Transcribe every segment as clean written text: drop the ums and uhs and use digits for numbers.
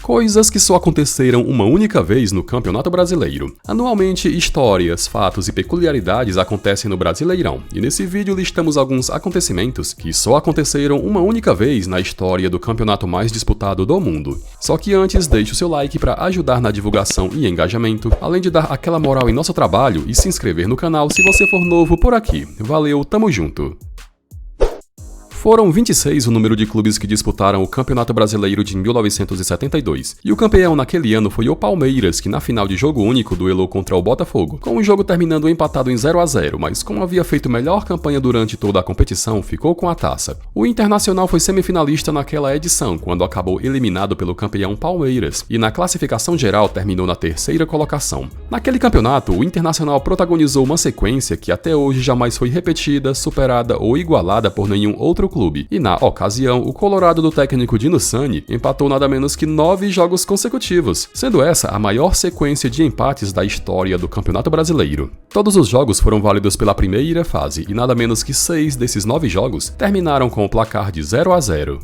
Coisas que só aconteceram uma única vez no Campeonato Brasileiro. Anualmente, histórias, fatos e peculiaridades acontecem no Brasileirão, e nesse vídeo listamos alguns acontecimentos que só aconteceram uma única vez na história do campeonato mais disputado do mundo. Só que antes, deixe o seu like para ajudar na divulgação e engajamento, além de dar aquela moral em nosso trabalho e se inscrever no canal se você for novo por aqui. Valeu, tamo junto! Foram 26 o número de clubes que disputaram o Campeonato Brasileiro de 1972, e o campeão naquele ano foi o Palmeiras, que na final de jogo único duelou contra o Botafogo, com o jogo terminando empatado em 0-0, mas como havia feito melhor campanha durante toda a competição, ficou com a taça. O Internacional foi semifinalista naquela edição, quando acabou eliminado pelo campeão Palmeiras, e na classificação geral terminou na terceira colocação. Naquele campeonato, o Internacional protagonizou uma sequência que até hoje jamais foi repetida, superada ou igualada por nenhum outro clube, e na ocasião, o Colorado do técnico Dino Sani empatou nada menos que 9 jogos consecutivos, sendo essa a maior sequência de empates da história do Campeonato Brasileiro. Todos os jogos foram válidos pela primeira fase, e nada menos que 6 desses 9 jogos terminaram com o placar de 0-0.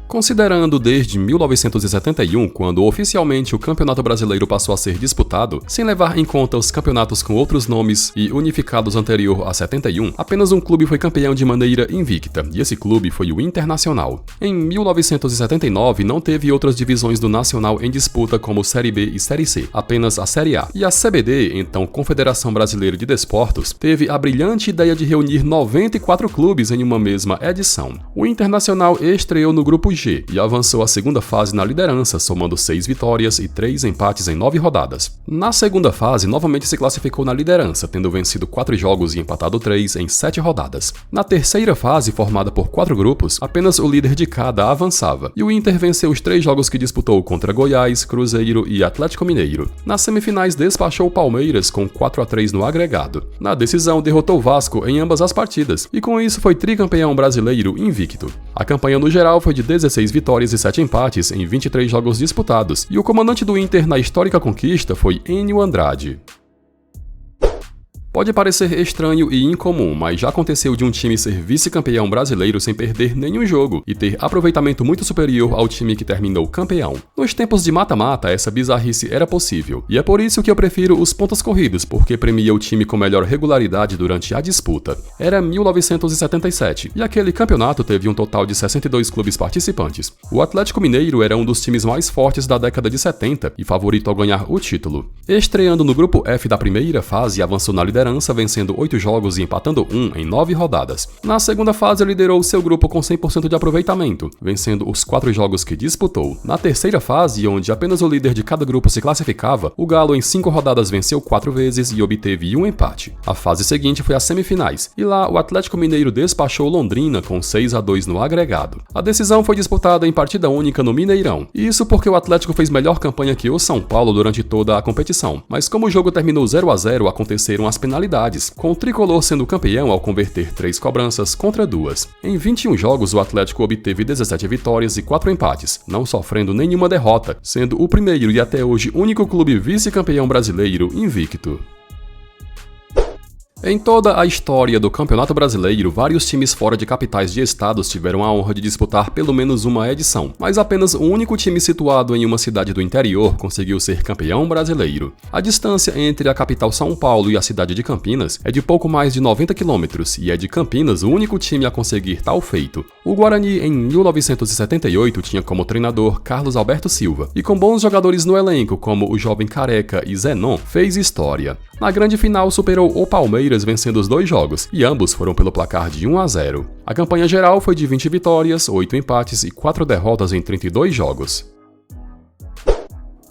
Considerando desde 1971, quando oficialmente o Campeonato Brasileiro passou a ser disputado, sem levar em conta os campeonatos com outros nomes e unificados anterior a 71, apenas um clube foi campeão de maneira invicta, e esse clube foi o Internacional. Em 1979 não teve outras divisões do Nacional em disputa como Série B e Série C, apenas a Série A. E a CBD, então Confederação Brasileira de Desportos, teve a brilhante ideia de reunir 94 clubes em uma mesma edição. O Internacional estreou no grupo G e avançou à segunda fase na liderança, somando 6 vitórias e 3 empates em 9 rodadas. Na segunda fase, novamente se classificou na liderança, tendo vencido 4 jogos e empatado 3 em 7 rodadas. Na terceira fase, formada por 4 grupos, apenas o líder de cada avançava, e o Inter venceu os 3 jogos que disputou contra Goiás, Cruzeiro e Atlético Mineiro. Nas semifinais, despachou o Palmeiras com 4-3 no agregado. Na decisão, derrotou o Vasco em ambas as partidas, e com isso foi tricampeão brasileiro invicto. A campanha no geral foi de 16 vitórias e 7 empates em 23 jogos disputados, e o comandante do Inter na histórica conquista foi Enio Andrade. Pode parecer estranho e incomum, mas já aconteceu de um time ser vice-campeão brasileiro sem perder nenhum jogo e ter aproveitamento muito superior ao time que terminou campeão. Nos tempos de mata-mata, essa bizarrice era possível, e é por isso que eu prefiro os pontos corridos, porque premia o time com melhor regularidade durante a disputa. Era 1977, e aquele campeonato teve um total de 62 clubes participantes. O Atlético Mineiro era um dos times mais fortes da década de 70 e favorito ao ganhar o título. Estreando no grupo F da primeira fase, avançou na liderança, vencendo 8 jogos e empatando 1 em 9 rodadas. Na segunda fase, liderou seu grupo com 100% de aproveitamento, vencendo os 4 jogos que disputou. Na terceira fase, onde apenas o líder de cada grupo se classificava, o Galo em 5 rodadas venceu 4 vezes e obteve um empate. A fase seguinte foi as semifinais, e lá o Atlético Mineiro despachou Londrina com 6-2 no agregado. A decisão foi disputada em partida única no Mineirão, e isso porque o Atlético fez melhor campanha que o São Paulo durante toda a competição, mas como o jogo terminou 0-0, aconteceram as penalidades, com o tricolor sendo campeão ao converter 3 cobranças contra 2. Em 21 jogos, o Atlético obteve 17 vitórias e 4 empates, não sofrendo nenhuma derrota, sendo o primeiro e até hoje único clube vice-campeão brasileiro invicto. Em toda a história do Campeonato Brasileiro, vários times fora de capitais de estados tiveram a honra de disputar pelo menos uma edição, mas apenas um único time situado em uma cidade do interior conseguiu ser campeão brasileiro. A distância entre a capital São Paulo e a cidade de Campinas é de pouco mais de 90 quilômetros, e é de Campinas o único time a conseguir tal feito. O Guarani, em 1978, tinha como treinador Carlos Alberto Silva, e com bons jogadores no elenco, como o jovem Careca e Zenon, fez história. Na grande final, superou o Palmeiras vencendo os 2 jogos, e ambos foram pelo placar de 1-0. A campanha geral foi de 20 vitórias, 8 empates e 4 derrotas em 32 jogos.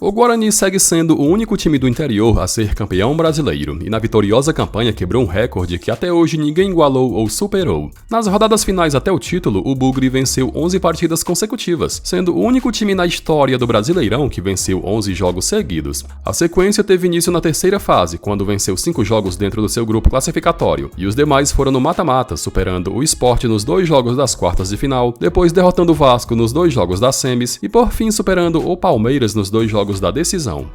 O Guarani segue sendo o único time do interior a ser campeão brasileiro, e na vitoriosa campanha quebrou um recorde que até hoje ninguém igualou ou superou. Nas rodadas finais até o título, o Bugre venceu 11 partidas consecutivas, sendo o único time na história do Brasileirão que venceu 11 jogos seguidos. A sequência teve início na terceira fase, quando venceu 5 jogos dentro do seu grupo classificatório, e os demais foram no mata-mata, superando o Sport nos 2 jogos das quartas de final, depois derrotando o Vasco nos 2 jogos das semis, e por fim superando o Palmeiras nos 2 jogos da decisão.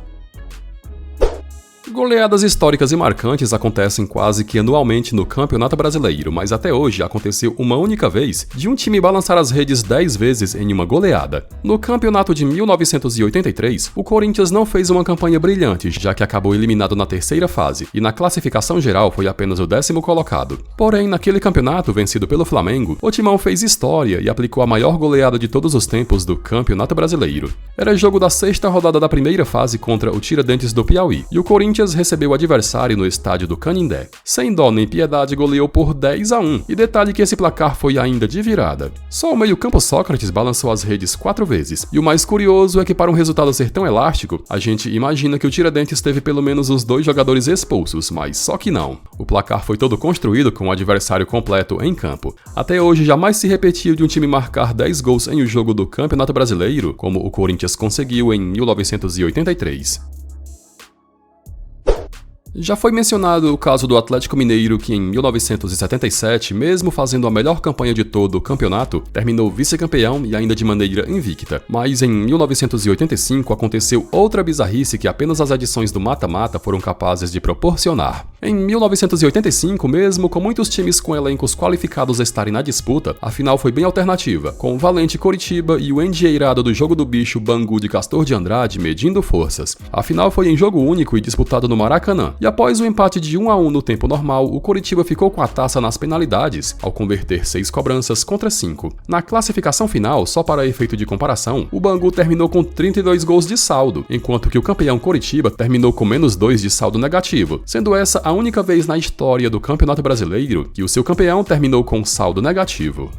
Goleadas históricas e marcantes acontecem quase que anualmente no Campeonato Brasileiro, mas até hoje aconteceu uma única vez de um time balançar as redes 10 vezes em uma goleada. No campeonato de 1983, o Corinthians não fez uma campanha brilhante, já que acabou eliminado na terceira fase, e na classificação geral foi apenas o 10º colocado. Porém, naquele campeonato vencido pelo Flamengo, o Timão fez história e aplicou a maior goleada de todos os tempos do Campeonato Brasileiro. Era jogo da 6ª rodada da primeira fase contra o Tiradentes do Piauí, e o Corinthians recebeu o adversário no estádio do Canindé. Sem dó nem piedade, goleou por 10-1, e detalhe que esse placar foi ainda de virada. Só o meio-campo Sócrates balançou as redes 4 vezes, e o mais curioso é que para um resultado ser tão elástico, a gente imagina que o Tiradentes teve pelo menos os 2 jogadores expulsos, mas só que não. O placar foi todo construído com o adversário completo em campo. Até hoje jamais se repetiu de um time marcar 10 gols em um jogo do Campeonato Brasileiro, como o Corinthians conseguiu em 1983. Já foi mencionado o caso do Atlético Mineiro que em 1977, mesmo fazendo a melhor campanha de todo o campeonato, terminou vice-campeão e ainda de maneira invicta. Mas em 1985 aconteceu outra bizarrice que apenas as edições do mata-mata foram capazes de proporcionar. Em 1985, mesmo com muitos times com elencos qualificados a estarem na disputa, a final foi bem alternativa, com o Valente Coritiba e o endieirado do Jogo do Bicho Bangu de Castor de Andrade medindo forças. A final foi em jogo único e disputado no Maracanã. E após o empate de 1-1 no tempo normal, o Coritiba ficou com a taça nas penalidades, ao converter 6 cobranças contra 5. Na classificação final, só para efeito de comparação, o Bangu terminou com 32 gols de saldo, enquanto que o campeão Coritiba terminou com menos 2 de saldo negativo, sendo essa a única vez na história do Campeonato Brasileiro que o seu campeão terminou com saldo negativo.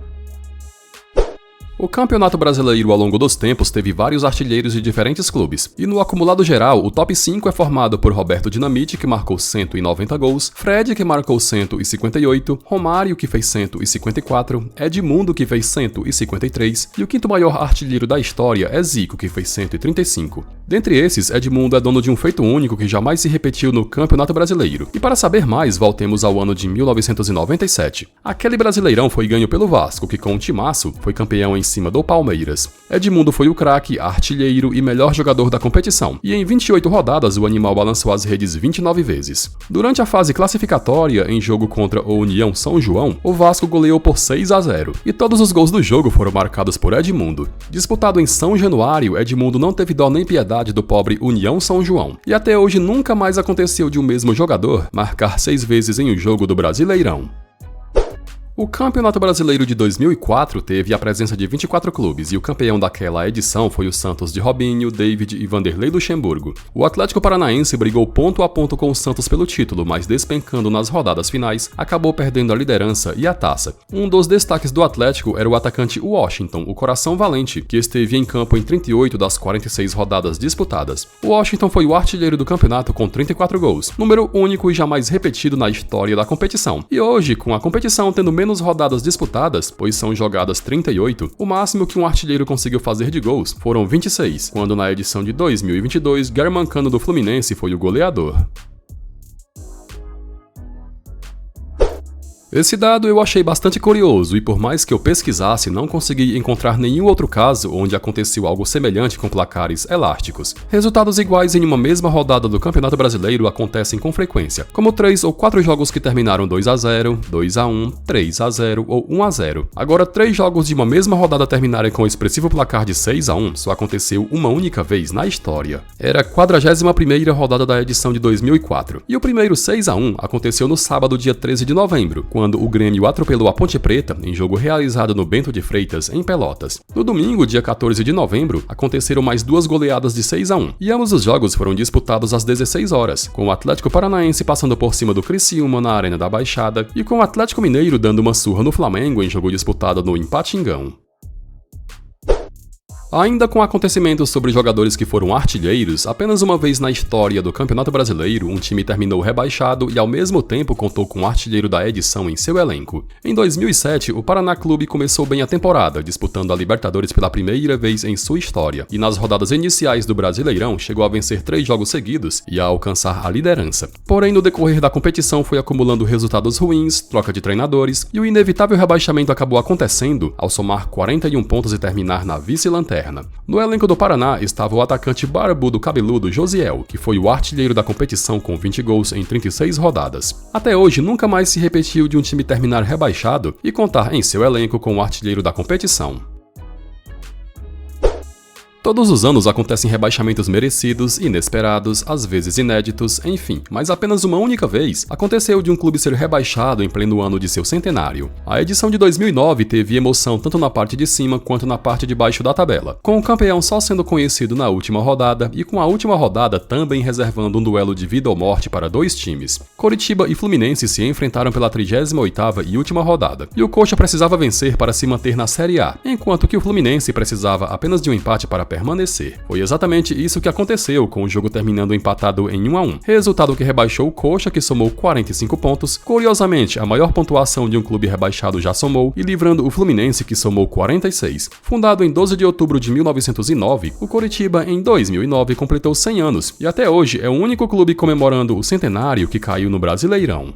O Campeonato Brasileiro ao longo dos tempos teve vários artilheiros de diferentes clubes, e no acumulado geral, o top 5 é formado por Roberto Dinamite, que marcou 190 gols, Fred, que marcou 158, Romário, que fez 154, Edmundo, que fez 153, e o quinto maior artilheiro da história é Zico, que fez 135. Dentre esses, Edmundo é dono de um feito único que jamais se repetiu no Campeonato Brasileiro. E para saber mais, voltemos ao ano de 1997. Aquele Brasileirão foi ganho pelo Vasco, que com um timaço foi campeão em cima do Palmeiras. Edmundo foi o craque, artilheiro e melhor jogador da competição, e em 28 rodadas o animal balançou as redes 29 vezes. Durante a fase classificatória, em jogo contra o União São João, o Vasco goleou por 6-0, e todos os gols do jogo foram marcados por Edmundo. Disputado em São Januário, Edmundo não teve dó nem piedade do pobre União São João, e até hoje nunca mais aconteceu de um mesmo jogador marcar 6 vezes em um jogo do Brasileirão. O Campeonato Brasileiro de 2004 teve a presença de 24 clubes e o campeão daquela edição foi o Santos de Robinho, David e Vanderlei Luxemburgo. O Atlético Paranaense brigou ponto a ponto com o Santos pelo título, mas despencando nas rodadas finais, acabou perdendo a liderança e a taça. Um dos destaques do Atlético era o atacante Washington, o coração valente, que esteve em campo em 38 das 46 rodadas disputadas. O Washington foi o artilheiro do campeonato com 34 gols, número único e jamais repetido na história da competição. E hoje, com a competição tendo menos rodadas disputadas, pois são jogadas 38, o máximo que um artilheiro conseguiu fazer de gols foram 26, quando na edição de 2022, Germancano do Fluminense foi o goleador. Esse dado eu achei bastante curioso e por mais que eu pesquisasse, não consegui encontrar nenhum outro caso onde aconteceu algo semelhante com placares elásticos. Resultados iguais em uma mesma rodada do Campeonato Brasileiro acontecem com frequência, como 3 ou 4 jogos que terminaram 2-0, 2-1, 3-0 ou 1-0. Agora, 3 jogos de uma mesma rodada terminarem com o expressivo placar de 6-1 só aconteceu uma única vez na história. Era a 41ª rodada da edição de 2004, e o primeiro 6-1 aconteceu no sábado, dia 13 de novembro, quando o Grêmio atropelou a Ponte Preta em jogo realizado no Bento de Freitas, em Pelotas. No domingo, dia 14 de novembro, aconteceram mais 2 goleadas de 6-1, e ambos os jogos foram disputados às 16 horas, com o Atlético Paranaense passando por cima do Criciúma na Arena da Baixada e com o Atlético Mineiro dando uma surra no Flamengo em jogo disputado no Empatingão. Ainda com acontecimentos sobre jogadores que foram artilheiros, apenas uma vez na história do Campeonato Brasileiro, um time terminou rebaixado e ao mesmo tempo contou com o artilheiro da edição em seu elenco. Em 2007, o Paraná Clube começou bem a temporada, disputando a Libertadores pela primeira vez em sua história, e nas rodadas iniciais do Brasileirão chegou a vencer 3 jogos seguidos e a alcançar a liderança. Porém, no decorrer da competição foi acumulando resultados ruins, troca de treinadores, e o inevitável rebaixamento acabou acontecendo ao somar 41 pontos e terminar na vice-lanterna. lanterna. No elenco do Paraná estava o atacante barbudo cabeludo Josiel, que foi o artilheiro da competição com 20 gols em 36 rodadas. Até hoje nunca mais se repetiu de um time terminar rebaixado e contar em seu elenco com o artilheiro da competição. Todos os anos acontecem rebaixamentos merecidos, inesperados, às vezes inéditos, enfim, mas apenas uma única vez aconteceu de um clube ser rebaixado em pleno ano de seu centenário. A edição de 2009 teve emoção tanto na parte de cima quanto na parte de baixo da tabela, com o campeão só sendo conhecido na última rodada e com a última rodada também reservando um duelo de vida ou morte para dois times. Coritiba e Fluminense se enfrentaram pela 38ª e última rodada, e o Coxa precisava vencer para se manter na Série A, enquanto que o Fluminense precisava apenas de um empate para permanecer. Foi exatamente isso que aconteceu, com o jogo terminando empatado em 1-1, resultado que rebaixou o Coxa, que somou 45 pontos, curiosamente a maior pontuação de um clube rebaixado já somou, e livrando o Fluminense, que somou 46. Fundado em 12 de outubro de 1909, o Coritiba em 2009 completou 100 anos, e até hoje é o único clube comemorando o centenário que caiu no Brasileirão.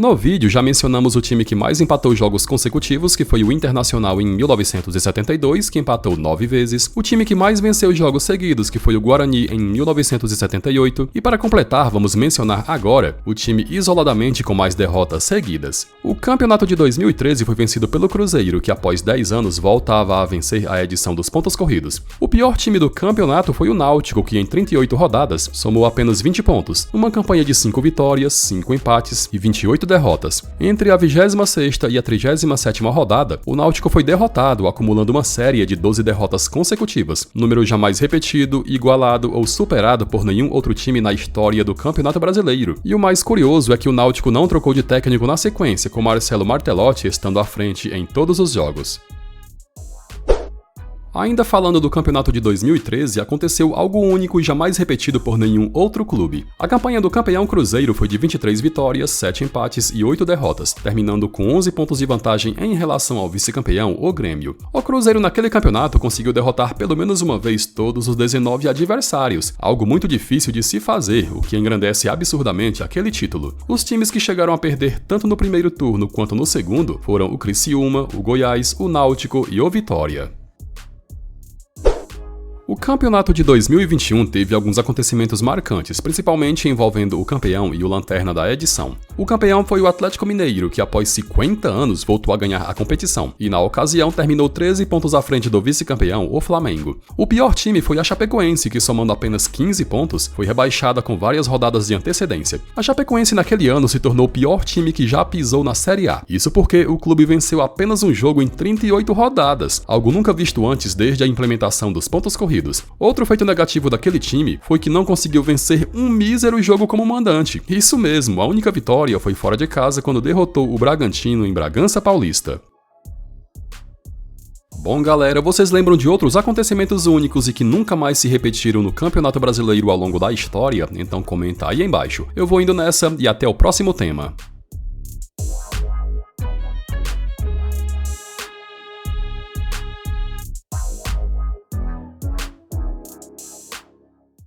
No vídeo já mencionamos o time que mais empatou jogos consecutivos, que foi o Internacional em 1972, que empatou 9 vezes, o time que mais venceu jogos seguidos, que foi o Guarani em 1978, e para completar vamos mencionar agora o time isoladamente com mais derrotas seguidas. O campeonato de 2013 foi vencido pelo Cruzeiro, que após 10 anos voltava a vencer a edição dos pontos corridos. O pior time do campeonato foi o Náutico, que em 38 rodadas somou apenas 20 pontos, uma campanha de 5 vitórias, 5 empates e 28 derrotas. Entre a 26ª e a 37ª rodada, o Náutico foi derrotado, acumulando uma série de 12 derrotas consecutivas, número jamais repetido, igualado ou superado por nenhum outro time na história do Campeonato Brasileiro. E o mais curioso é que o Náutico não trocou de técnico na sequência, com Marcelo Martelotti estando à frente em todos os jogos. Ainda falando do campeonato de 2013, aconteceu algo único e jamais repetido por nenhum outro clube. A campanha do campeão Cruzeiro foi de 23 vitórias, 7 empates e 8 derrotas, terminando com 11 pontos de vantagem em relação ao vice-campeão, o Grêmio. O Cruzeiro naquele campeonato conseguiu derrotar pelo menos uma vez todos os 19 adversários, algo muito difícil de se fazer, o que engrandece absurdamente aquele título. Os times que chegaram a perder tanto no primeiro turno quanto no segundo foram o Criciúma, o Goiás, o Náutico e o Vitória. O campeonato de 2021 teve alguns acontecimentos marcantes, principalmente envolvendo o campeão e o lanterna da edição. O campeão foi o Atlético Mineiro, que após 50 anos voltou a ganhar a competição, e na ocasião terminou 13 pontos à frente do vice-campeão, o Flamengo. O pior time foi a Chapecoense, que somando apenas 15 pontos, foi rebaixada com várias rodadas de antecedência. A Chapecoense naquele ano se tornou o pior time que já pisou na Série A. Isso porque o clube venceu apenas um jogo em 38 rodadas, algo nunca visto antes desde a implementação dos pontos corridos. Outro feito negativo daquele time foi que não conseguiu vencer um mísero jogo como mandante. Isso mesmo, a única vitória foi fora de casa quando derrotou o Bragantino em Bragança Paulista. Bom galera, vocês lembram de outros acontecimentos únicos e que nunca mais se repetiram no Campeonato Brasileiro ao longo da história? Então comenta aí embaixo. Eu vou indo nessa e até o próximo tema.